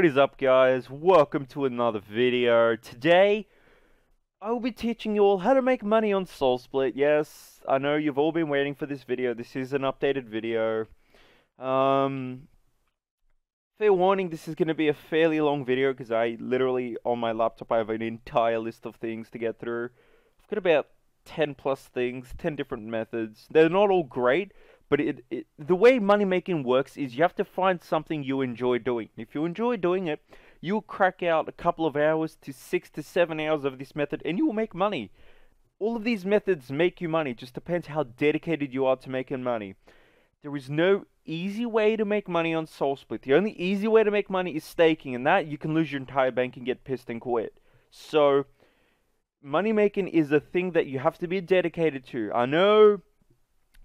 What is up, guys? Welcome to another video. Today I will be teaching you all how to make money on Soulsplit. Yes, I know you've all been waiting for this video. This is an updated video. Fair warning, this is going to be a fairly long video because I literally, on my laptop, I have an entire list of things to get through. I've got about 10 plus things, 10 different methods. They're not all great, but the way money making works is you have to find something you enjoy doing. If you enjoy doing it, you'll crack out a couple of hours to 6 to 7 hours of this method and you will make money. All of these methods make you money, just depends how dedicated you are to making money. There is no easy way to make money on Soulsplit. The only easy way to make money is staking, and that you can lose your entire bank and get pissed and quit. So, money making is a thing that you have to be dedicated to. I know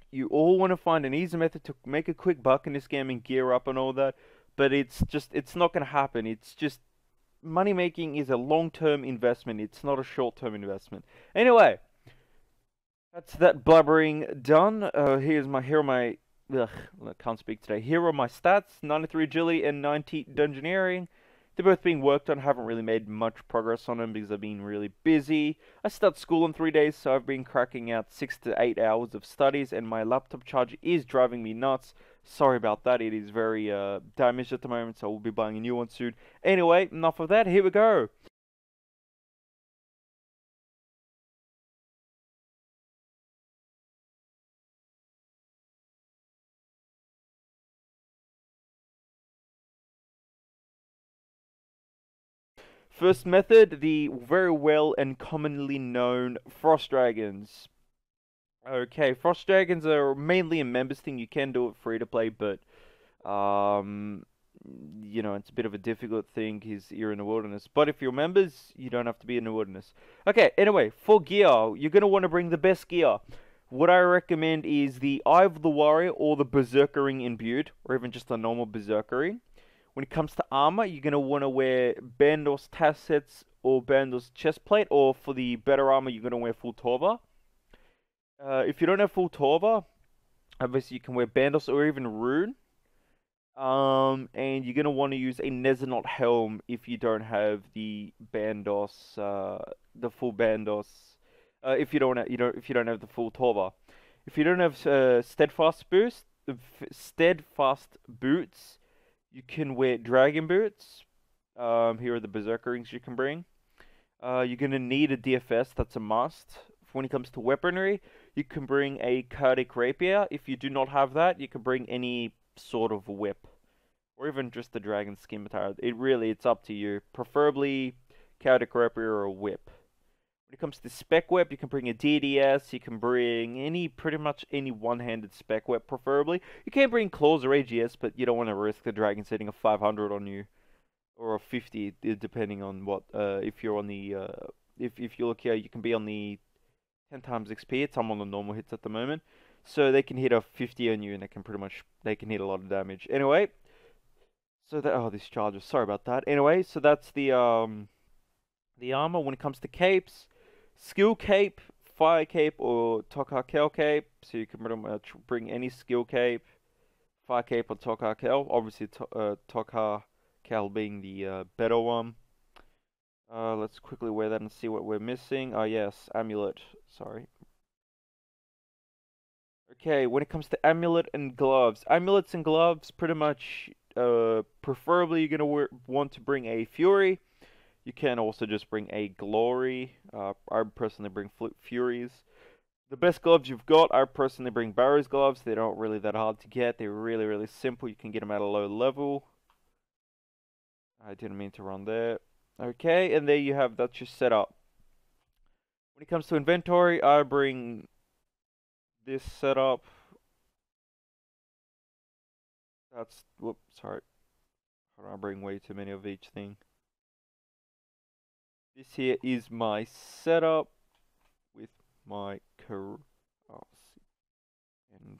you all want to find an easy method to make a quick buck in this game and gear up and all that, but it's not going to happen. It's just, money making is a long-term investment. It's not a short-term investment. Anyway, that's that blubbering done. Here are my I can't speak today. Here are my stats: 93 agility and 90 dungeoneering. They're both being worked on. I haven't really made much progress on them because I've been really busy. I start school in 3 days, so I've been cracking out 6 to 8 hours of studies, and my laptop charger is driving me nuts. Sorry about that. It is very damaged at the moment, so we'll be buying a new one soon. Anyway, enough of that. Here we go. First method, the very well and commonly known Frost Dragons. Okay, Frost Dragons are mainly a members thing. You can do it free to play, but you know, it's a bit of a difficult thing because you're in the wilderness. But if you're members, you don't have to be in the wilderness. Okay, anyway, for gear, you're going to want to bring the best gear. What I recommend is the Eye of the Warrior or the Berserker Ring imbued, or even just a normal Berserker Ring. When it comes to armor, you're going to want to wear Bandos Tassets or Bandos Chestplate, or for the better armor, you're going to wear full Torva. If you don't have full Torva, obviously you can wear Bandos or even Rune. And you're going to want to use a Nezanot Helm if you don't have the Bandos, the full Bandos. If you don't have the full Torva. If you don't have Steadfast Boots, you can wear Dragon Boots. Here are the Berserker Rings you can bring. You're going to need a DFS, that's a must. When it comes to weaponry, you can bring a Chaotic Rapier. If you do not have that, you can bring any sort of whip. Or even just the Dragon Scimitar. It's up to you. Preferably Chaotic Rapier or a whip. When it comes to spec whip, you can bring a DDS, you can bring pretty much any one-handed spec whip, preferably. You can bring claws or AGS, but you don't want to risk the dragon setting a 500 on you, or a 50, depending on what. If you're on the, if you look here, you can be on the 10 times XP. I'm on the normal hits at the moment, so they can hit a 50 on you, and they can hit a lot of damage. Anyway, so this charger. Sorry about that. Anyway, so that's the armor. When it comes to capes. Skill cape, fire cape, or Tokar Kel cape. So you can pretty much bring any skill cape, fire cape, or Tokar Kel. Obviously, Tokar Kel being the better one. Let's quickly wear that and see what we're missing. Oh yes, amulet. Sorry. Okay, when it comes to amulet and gloves, amulets and gloves, pretty much, preferably you're gonna want to bring a Fury. You can also just bring a Glory. I personally bring Furies. The best gloves you've got, I personally bring Barrow's gloves. They're not really that hard to get. They're really, really simple. You can get them at a low level. I didn't mean to run there. Okay, and there you have, that's your setup. When it comes to inventory, I bring this setup. Whoops, sorry. I bring way too many of each thing. This here is my setup with my and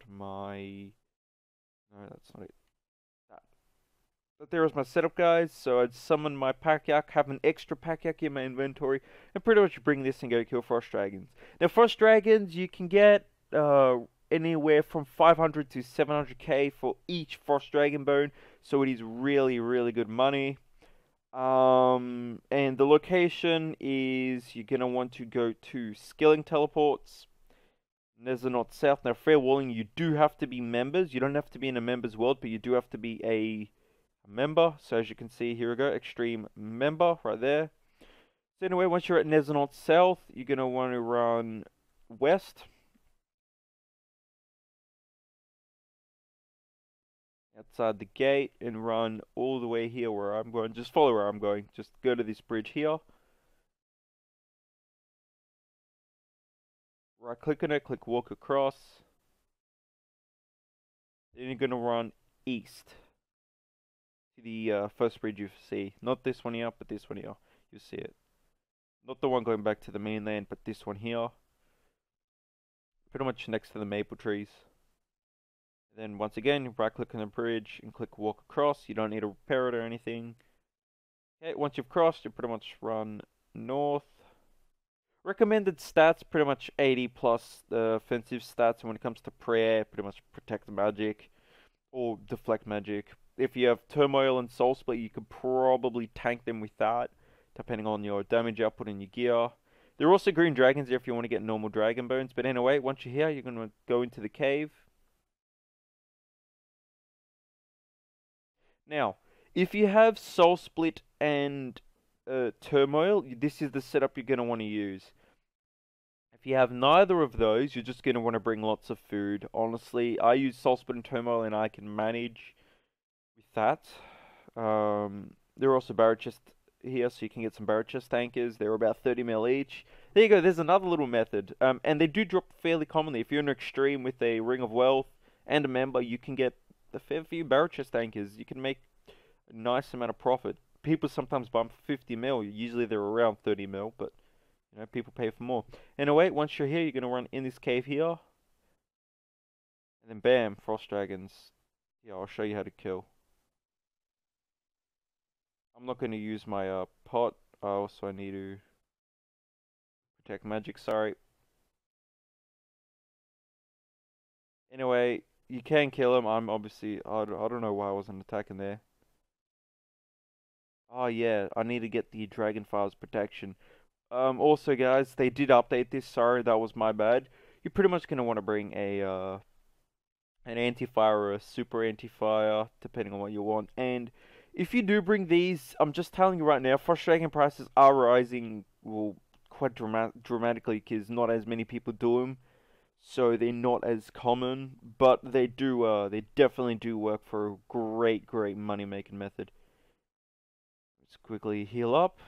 my, no, that's not it. But there is my setup, guys. So I'd summon my pack yak, have an extra pack yak in my inventory, and pretty much bring this and go kill Frost Dragons. Now, Frost Dragons, you can get anywhere from 500 to 700k for each Frost Dragon bone, so it is really, really good money. And the location is you're gonna want to go to Skilling Teleports, Nezanon South. Now, fair warning, you do have to be members. You don't have to be in a members world, but you do have to be a member. So as you can see, here we go, extreme member right there. So anyway, once you're at Nezanon South, you're gonna want to run west. Outside the gate and run all the way here where I'm going. Just follow where I'm going. Just go to this bridge here. Right click on it, click walk across. Then you're going to run east to the first bridge you see. Not this one here, but this one here. You see it. Not the one going back to the mainland, but this one here. Pretty much next to the maple trees. Then once again, right click on the bridge and click walk across. You don't need to repair it or anything. Okay, once you've crossed, you pretty much run north. Recommended stats, pretty much 80 plus offensive stats. And when it comes to prayer, pretty much protect magic or deflect magic. If you have Turmoil and Soulsplit, you could probably tank them with that, depending on your damage output and your gear. There are also green dragons here if you want to get normal dragon bones. But anyway, once you're here, you're going to go into the cave. Now, if you have Soulsplit and Turmoil, this is the setup you're going to want to use. If you have neither of those, you're just going to want to bring lots of food. Honestly, I use Soulsplit and Turmoil and I can manage with that. There are also barrel chest here, so you can get some barrel chest tankers. They're about 30 mil each. There you go, there's another little method. And they do drop fairly commonly. If you're in an extreme with a Ring of Wealth and a member, you can get a fair few barrel chest tankers. You can make a nice amount of profit. People sometimes buy them for 50 mil. Usually they're around 30 mil, but you know, people pay for more. Anyway, once you're here, you're gonna run in this cave here, and then bam, frost dragons. Yeah, I'll show you how to kill. I'm not gonna use my pot. Also, I need to protect magic. Sorry. Anyway, you can kill him. I'm obviously I don't know why I wasn't attacking there. Oh yeah, I need to get the Dragonfire's protection. Also guys, they did update this. Sorry, that was my bad. You're pretty much gonna want to bring a an anti-fire or a super anti-fire, depending on what you want. And if you do bring these, I'm just telling you right now, frost dragon prices are rising, well, quite dramatically, because not as many people do them, so they're not as common. But they do, they definitely do work for a great money making method. Let's quickly heal up.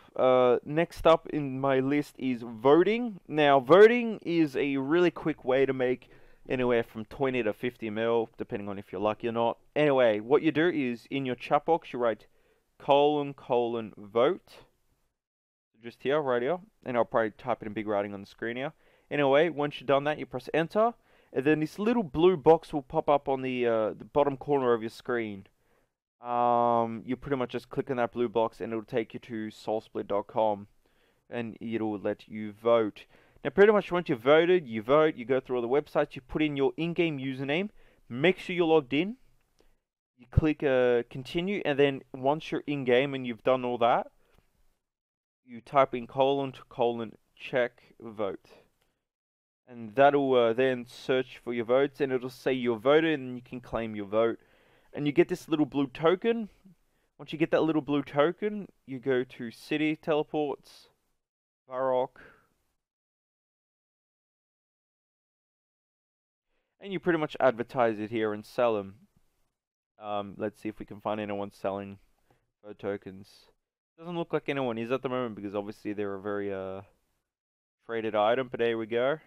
Next up in my list is voting. Now, voting is a really quick way to make anywhere from 20 to 50 mil, depending on if you're lucky or not. Anyway, what you do is in your chat box, you write : vote. Just here, right here. And I'll probably type it in big writing on the screen here. Anyway, once you've done that, you press enter. And then this little blue box will pop up on the bottom corner of your screen. You pretty much just click on that blue box and it'll take you to soulsplit.com and it'll let you vote. Now pretty much once you've voted, you vote, you go through all the websites, you put in your in-game username, make sure you're logged in, you click continue, and then once you're in-game and you've done all that, you type in : check vote. And that'll then search for your votes and it'll say you're voted and you can claim your vote. And you get this little blue token. Once you get that little blue token, you go to City Teleports, Varrock, and you pretty much advertise it here and sell them. Let's see if we can find anyone selling vote tokens. Doesn't look like anyone is at the moment because obviously they're a very traded item, but there we go.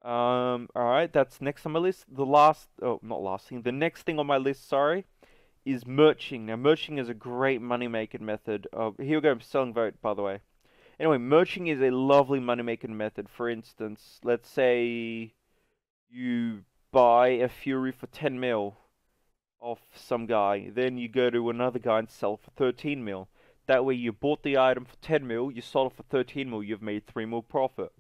Alright, that's next on my list. The next thing on my list, sorry, is merching. Now, merching is a great money-making method. Here we go, I'm selling vote, by the way. Anyway, merching is a lovely money-making method. For instance, let's say you buy a Fury for 10 mil off some guy. Then you go to another guy and sell for 13 mil. That way you bought the item for 10 mil, you sold it for 13 mil, you've made 3 mil profit.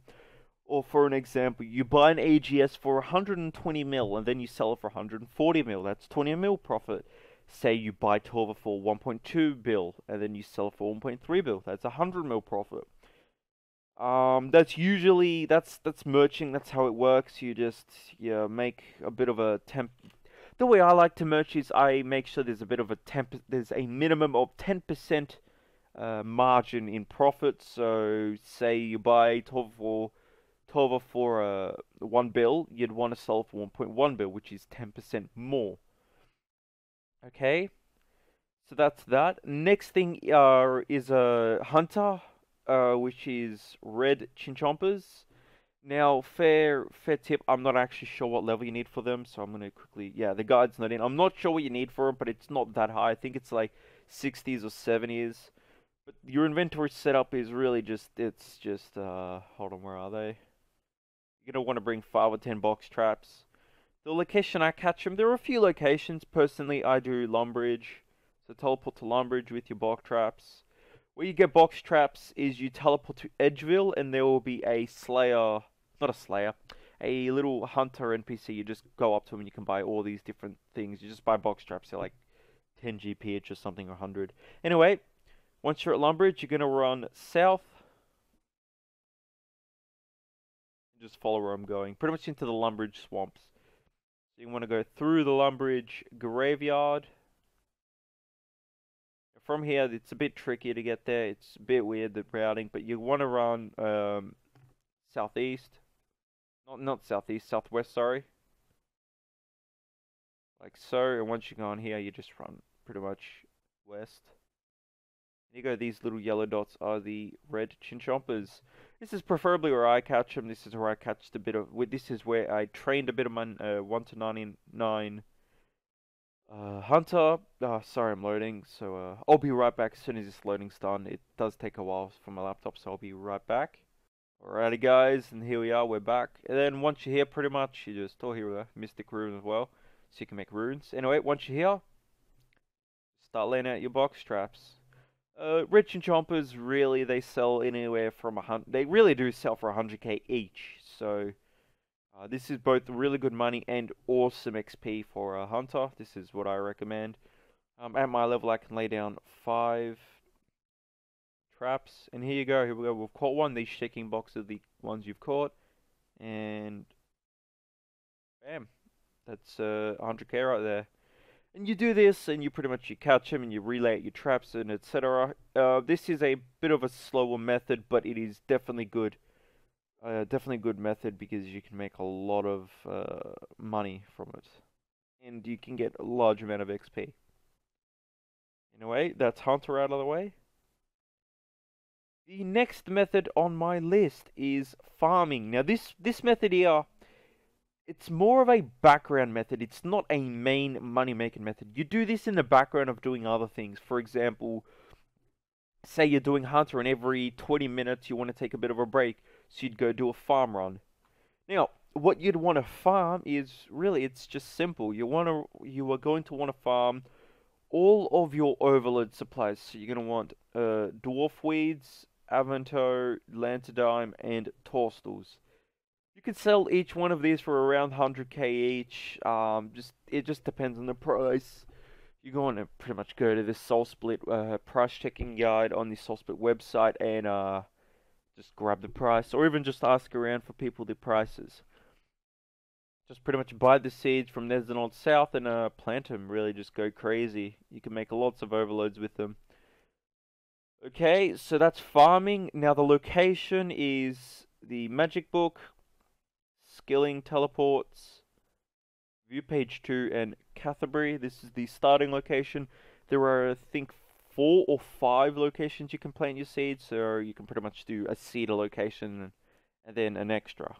Or for an example, you buy an AGS for 120 mil and then you sell it for 140 mil. That's 20 mil profit. say you buy 12 for 1.2 bill, and then you sell for 1.3 bill. That's 100 mil profit. That's usually that's merching. That's how it works. You just make a bit of a temp. The way I like to merch is I make sure there's a bit of a there's a minimum of 10% margin in profit. So say you buy 12 for 1 bill, you'd want to sell for 1.1 bill, which is 10% more. Okay, so that's that. Next thing is a hunter, which is red chinchompas. Now, fair tip, I'm not actually sure what level you need for them, so I'm gonna quickly, yeah, the guide's not in. I'm not sure what you need for them, but it's not that high. I think it's like 60s or 70s. But your inventory setup is really it's just, hold on, where are they? You're gonna want to bring 5 or 10 box traps. The location I catch them, there are a few locations. Personally, I do Lumbridge. So teleport to Lumbridge with your box traps. Where you get box traps is you teleport to Edgeville, and there will be a Slayer, not a Slayer, a little hunter NPC. You just go up to him and you can buy all these different things. You just buy box traps. They're like 10 GP each or something, or 100. Anyway, once you're at Lumbridge, you're going to run south. Just follow where I'm going. Pretty much into the Lumbridge swamps. So you want to go through the Lumbridge graveyard. From here, it's a bit tricky to get there. It's a bit weird, the routing, but you want to run southeast. Not southeast, southwest, sorry. Like so, and once you go on here, you just run pretty much west. And you go, these little yellow dots are the red chinchompas. This is preferably where I catch them. This is where I catched a bit of... This is where I trained a bit of my 1 to 99... Hunter, sorry I'm loading, so I'll be right back as soon as this loading's done. It does take a while for my laptop, so I'll be right back. Alrighty guys, and here we are, we're back. And then once you're here, pretty much, you just, oh here we go, Mystic Rune as well, so you can make runes. Anyway, once you're here, start laying out your box traps. Rich and Chompers, really, they sell anywhere from they really do sell for 100k each, so... this is both really good money and awesome XP for a hunter. This is what I recommend. At my level, I can lay down 5 traps. And here you go. Here we go. We've caught one. These shaking box are the ones you've caught. And bam. That's 100k right there. And you do this, and you pretty much catch them, and you relay your traps, and etc. This is a bit of a slower method, but it is definitely good. Definitely a good method because you can make a lot of money from it. And you can get a large amount of XP. Anyway, that's Hunter out of the way. The next method on my list is farming. Now this method here, it's more of a background method. It's not a main money-making method. You do this in the background of doing other things. For example, say you're doing Hunter and every 20 minutes you want to take a bit of a break. So you'd go do a farm run. Now, what you'd want to farm is really, it's just simple. You are going to want to farm all of your overload supplies. So you're going to want dwarf weeds, Avanto, Lantodime, and Torstals. You can sell each one of these for around 100k each. It just depends on the price. You're going to pretty much go to the Soulsplit price checking guide on the Soulsplit website and just grab the price, or even just ask around for people the prices. Just pretty much buy the seeds from Nesdenold South and plant them. Really, just go crazy. You can make lots of overloads with them. Okay, so that's farming. Now the location is the Magic Book, Skilling Teleports, View Page 2, and Catherbury. This is the starting location. There are, I think, 4 or 5 locations you can plant your seeds, so you can pretty much do a seeder location and then an extra.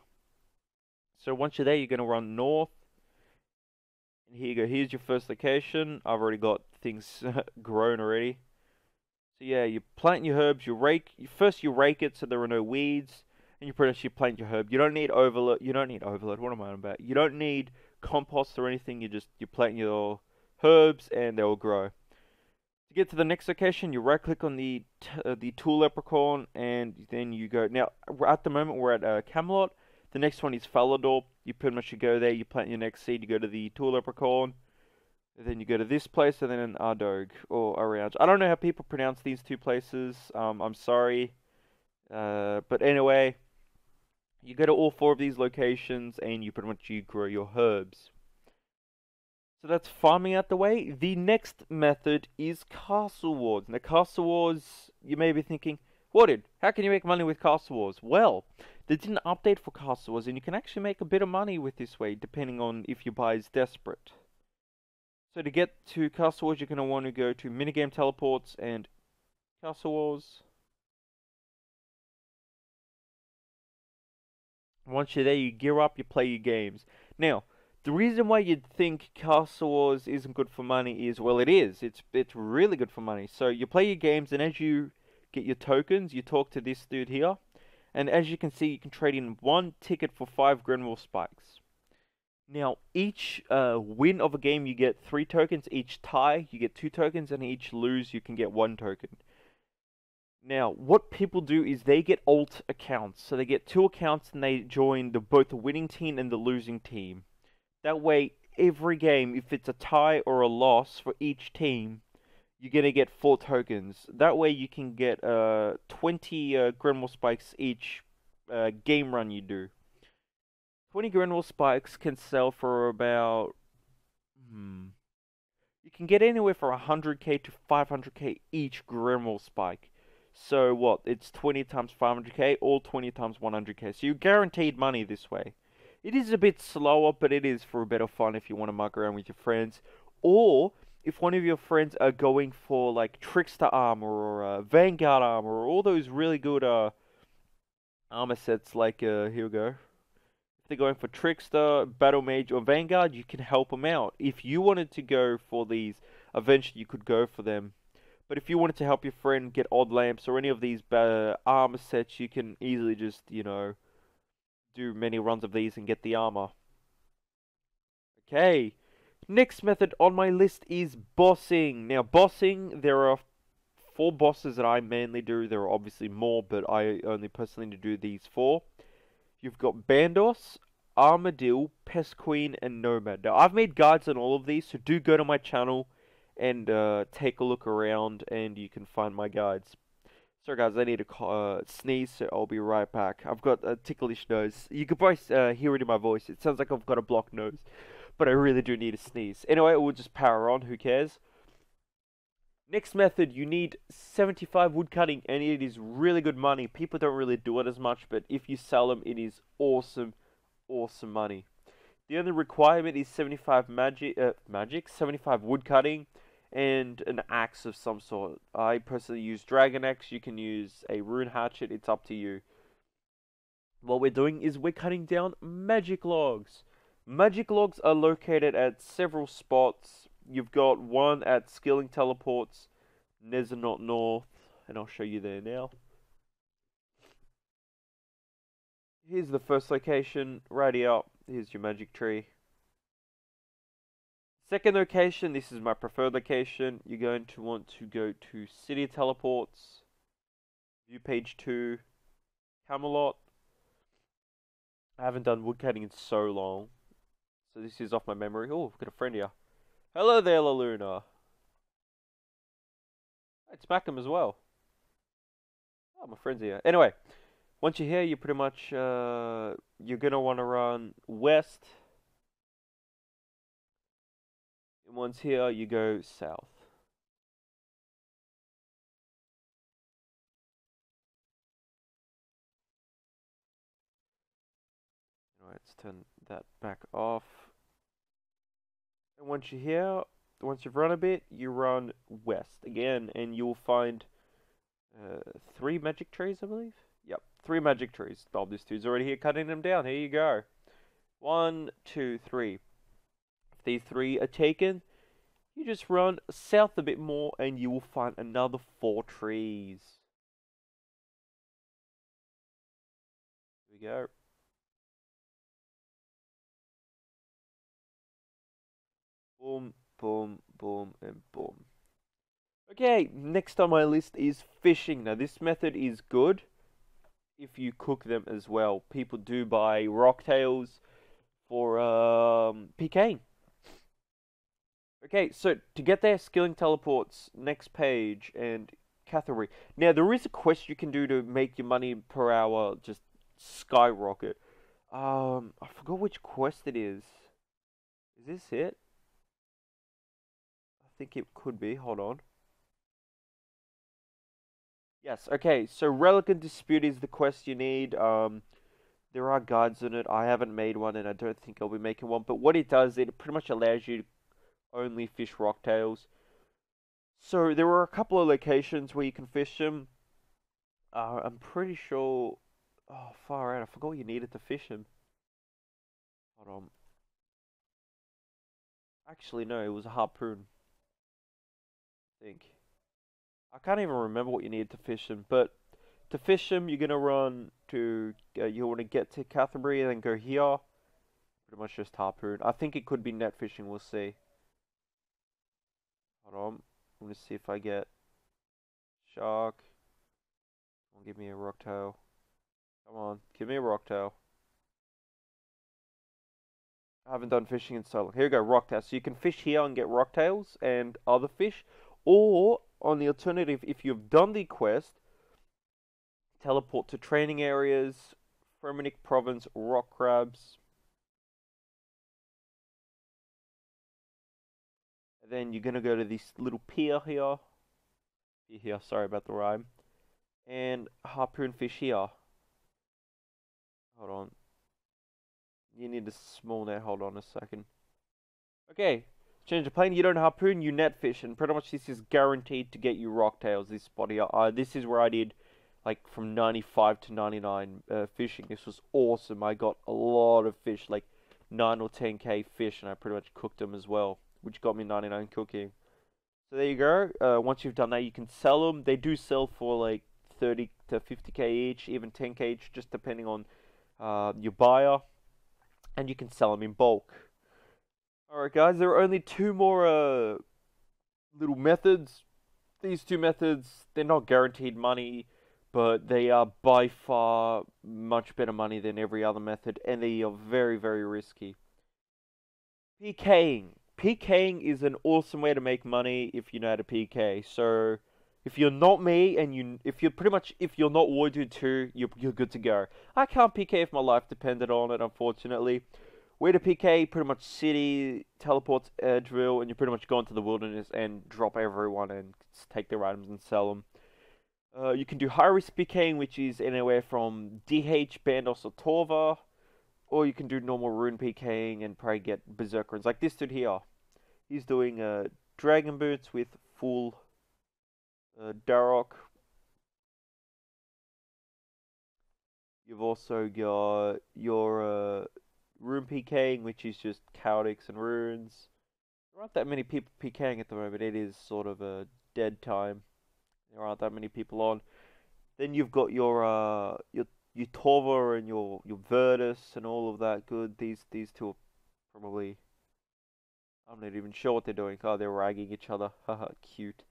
So once you're there, you're going to run north. And here you go, here's your first location. I've already got things grown already. So yeah, you plant your herbs, you rake it so there are no weeds, and you pretty much plant your herb. You don't need overload, what am I on about? You don't need compost or anything, you plant your herbs and they'll grow. To get to the next location, you right click on the tool leprechaun, and then you go. Now, at the moment, we're at Camelot. The next one is Falador. You pretty much should go there, you plant your next seed, you go to the tool leprechaun. Then you go to this place and then an Ardog or around. I don't know how people pronounce these two places. I'm sorry. But anyway, you go to all four of these locations and you pretty much grow your herbs. So that's farming out the way. The next method is Castle Wars. Now, Castle Wars, you may be thinking, what? How can you make money with Castle Wars? Well, they did an update for Castle Wars, and you can actually make a bit of money with this way, depending on if your buy is desperate. So to get to Castle Wars, you're going to want to go to Minigame Teleports and Castle Wars. Once you're there, you gear up, you play your games. Now, the reason why you'd think Castle Wars isn't good for money is, well, it is. It's really good for money. So you play your games, and as you get your tokens, you talk to this dude here. And as you can see, you can trade in 1 ticket for 5 Grenville Spikes. Now, each win of a game, you get 3 tokens. Each tie, you get 2 tokens. And each lose, you can get 1 token. Now, what people do is they get alt accounts. So they get 2 accounts and they join both the winning team and the losing team. That way, every game, if it's a tie or a loss for each team, you're going to get 4 tokens. That way you can get 20 Grenville Spikes each game run you do. 20 Grenville Spikes can sell for about... You can get anywhere from 100k to 500k each Grenville Spike. So what? It's 20 times 500k or 20 times 100k. So you're guaranteed money this way. It is a bit slower, but it is for a bit of fun if you want to muck around with your friends. Or if one of your friends are going for like Trickster armor or Vanguard armor or all those really good armor sets like, here we go. If they're going for Trickster, Battle Mage or Vanguard, you can help them out. If you wanted to go for these, eventually you could go for them. But if you wanted to help your friend get odd lamps or any of these armor sets, you can easily just, you know, do many runs of these and get the armor. Okay, next method on my list is bossing. Now, bossing, there are 4 bosses that I mainly do. There are obviously more, but I only personally do these 4. You've got Bandos, Armadillo, Pest Queen, and Nomad. Now, I've made guides on all of these, so do go to my channel and take a look around, and you can find my guides. Sorry guys, I need to sneeze, so I'll be right back. I've got a ticklish nose. You can probably hear it in my voice. It sounds like I've got a blocked nose, but I really do need to sneeze. Anyway, we'll just power on, who cares? Next method, you need 75 woodcutting, and it is really good money. People don't really do it as much, but if you sell them, it is awesome, awesome money. The only requirement is 75 75 woodcutting, and an axe of some sort. I personally use Dragon Axe. You can use a rune hatchet. It's up to you. What we're doing is we're cutting down magic logs. Magic logs are located at several spots. You've got one at Skilling Teleports, Nezanot North, and I'll show you there now. Here's the first location, right here. Here's your magic tree. Second location, this is my preferred location. You're going to want to go to City Teleports, View Page 2, Camelot. I haven't done woodcutting in so long, so this is off my memory. Oh, I've got a friend here. Hello there, La Luna. I'd smack him as well. Oh, my friend's here. Anyway, once you're here, you pretty much, you're going to want to run west. And once here, you go south. Alright, let's turn that back off. And once you're here, once you've run a bit, you run west again, and you'll find 3 magic trees, I believe. Yep, 3 magic trees. Bob, this dude's already here cutting them down. Here you go. 1, 2, 3. If these 3 are taken, you just run south a bit more, and you will find another 4 trees. Here we go. Boom, boom, boom, and boom. Okay, next on my list is fishing. Now, this method is good if you cook them as well. People do buy rocktails for PKing. Okay, so to get there, skilling teleports, next page, and category. Now, there is a quest you can do to make your money per hour just skyrocket. I forgot which quest it is. Is this it? I think it could be. Hold on. Yes, okay, so Relic and Dispute is the quest you need. There are guides in it. I haven't made one, and I don't think I'll be making one. But what it does, it pretty much allows you to only fish rocktails. So there are a couple of locations where you can fish them. I'm pretty sure. Oh, far out! I forgot you needed to fish them. Hold on. Actually, no, it was a harpoon. I think. I can't even remember what you needed to fish them. But to fish them, you're gonna run to. You want to get to Canterbury and then go here. Pretty much just harpoon. I think it could be net fishing. We'll see. Hold on. I'm gonna see if I get shark. Come on, give me a rocktail. Come on, give me a rocktail. I haven't done fishing in so long. Here we go, rocktail. So you can fish here and get rocktails and other fish. Or, on the alternative, if you've done the quest, teleport to training areas, Fremenic Province, rock crabs. And then you're going to go to this little pier here. Here, sorry about the rhyme. And harpoon fish here. Hold on. You need a small net. Hold on a second. Okay. Change the plane. You don't harpoon, you net fish. And pretty much this is guaranteed to get you rocktails, this spot here. This is where I did like from 95 to 99 fishing. This was awesome. I got a lot of fish, like 9 or 10k fish. And I pretty much cooked them as well, which got me 99 cooking. So there you go. Once you've done that, you can sell them. They do sell for like 30 to 50k each, even 10k each, just depending on your buyer. And you can sell them in bulk. Alright guys, there are only two more little methods. These two methods, they're not guaranteed money, but they are by far much better money than every other method, and they are very, very risky. PKing. PKing is an awesome way to make money if you know how to PK. So, if you're not me, and if you're not Wardude 2, you're good to go. I can't PK if my life depended on it, unfortunately. Way to PK, pretty much city, teleports, Edgeville, and you pretty much go into the wilderness and drop everyone and take their items and sell them. You can do high risk PKing, which is anywhere from DH, Bandos, or Torva. Or you can do normal rune PKing and probably get berserkers. Like this dude here. He's doing dragon boots with full Darok. You've also got your rune PKing, which is just Chaotix and runes. There aren't that many people PKing at the moment. It is sort of a dead time. There aren't that many people on. Then you've got your Torva and your Virtus and all of that good. These two are probably, I'm not even sure what they're doing. Oh, they're ragging each other. Haha, cute.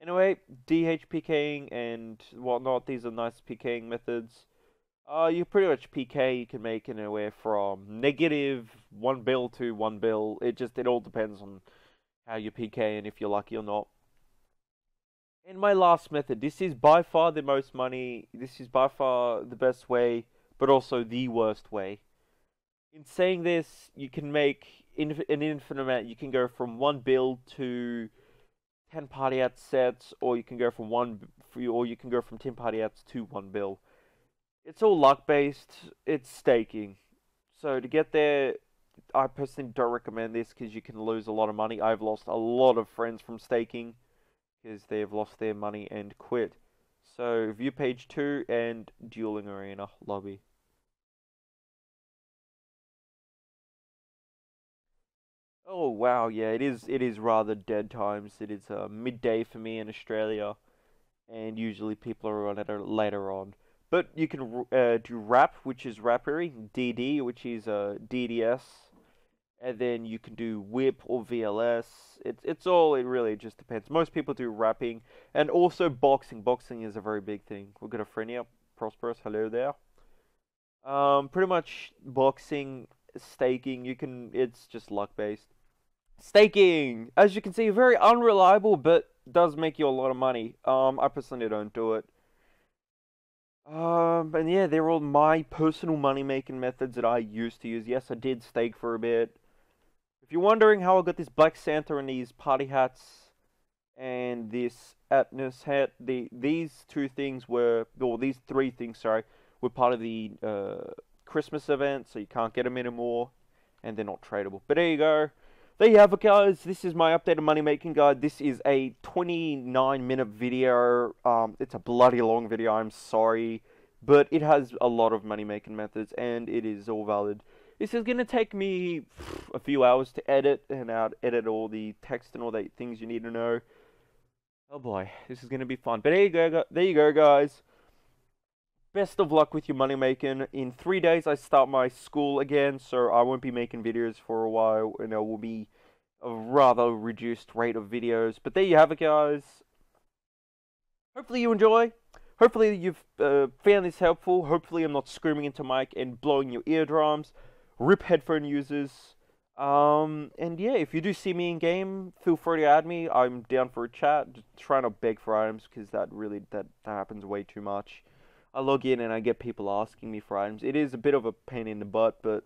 Anyway, DH PKing and whatnot. These are nice PKing methods. You pretty much PK. You can make anywhere from negative 1 bill to 1 bill. It all depends on how you PK and if you're lucky or not. And my last method, this is by far the most money, this is by far the best way, but also the worst way. In saying this, you can make an infinite amount. You can go from 1 build to 10 party out sets, or you can go from 10 party outs to 1 build. It's all luck based, it's staking. So to get there, I personally don't recommend this because you can lose a lot of money. I've lost a lot of friends from staking because they have lost their money and quit. So view page 2 and dueling arena lobby. Oh wow, yeah, it is rather dead times. It is midday for me in Australia, and usually people are on it later on. But you can do rap, which is rappery, DD, which is DDS, and then you can do whip or VLS. It really just depends. Most people do rapping, and also boxing. Boxing is a very big thing. We've got a friend here, Prosperous. Hello there. Pretty much boxing, staking. It's just luck based. Staking, as you can see, very unreliable, but does make you a lot of money. I personally don't do it. And yeah, they're all my personal money making methods that I used to use. Yes, I did stake for a bit. If you're wondering how I got this Black Santa and these party hats and this Atlas hat, these two things were, or these three things, sorry, were part of the Christmas event, so you can't get them anymore, and they're not tradable. But there you go. There you have it, guys. This is my updated money making guide. This is a 29-minute video. It's a bloody long video. I'm sorry, but it has a lot of money making methods, and it is all valid. This is gonna take me a few hours to edit and edit all the text and all the things you need to know. Oh boy, this is gonna be fun. But there you go, guys. Best of luck with your money making. In 3 days, I start my school again, so I won't be making videos for a while, and there will be a rather reduced rate of videos. But there you have it, guys. Hopefully you enjoy. Hopefully you've found this helpful. Hopefully I'm not screaming into mic and blowing your eardrums. RIP headphone users. And yeah, if you do see me in game, feel free to add me. I'm down for a chat. Just trying to beg for items because that happens way too much. I log in and I get people asking me for items. It is a bit of a pain in the butt, but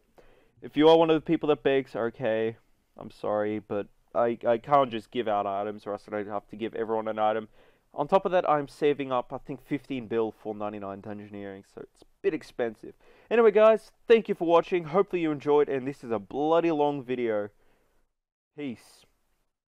if you are one of the people that begs, okay, I'm sorry, but I can't just give out items or else I'd have to give everyone an item. On top of that, I'm saving up, I think, 15 bill for 99 dungeoneering, so it's a bit expensive. Anyway, guys, thank you for watching. Hopefully you enjoyed, and this is a bloody long video. Peace.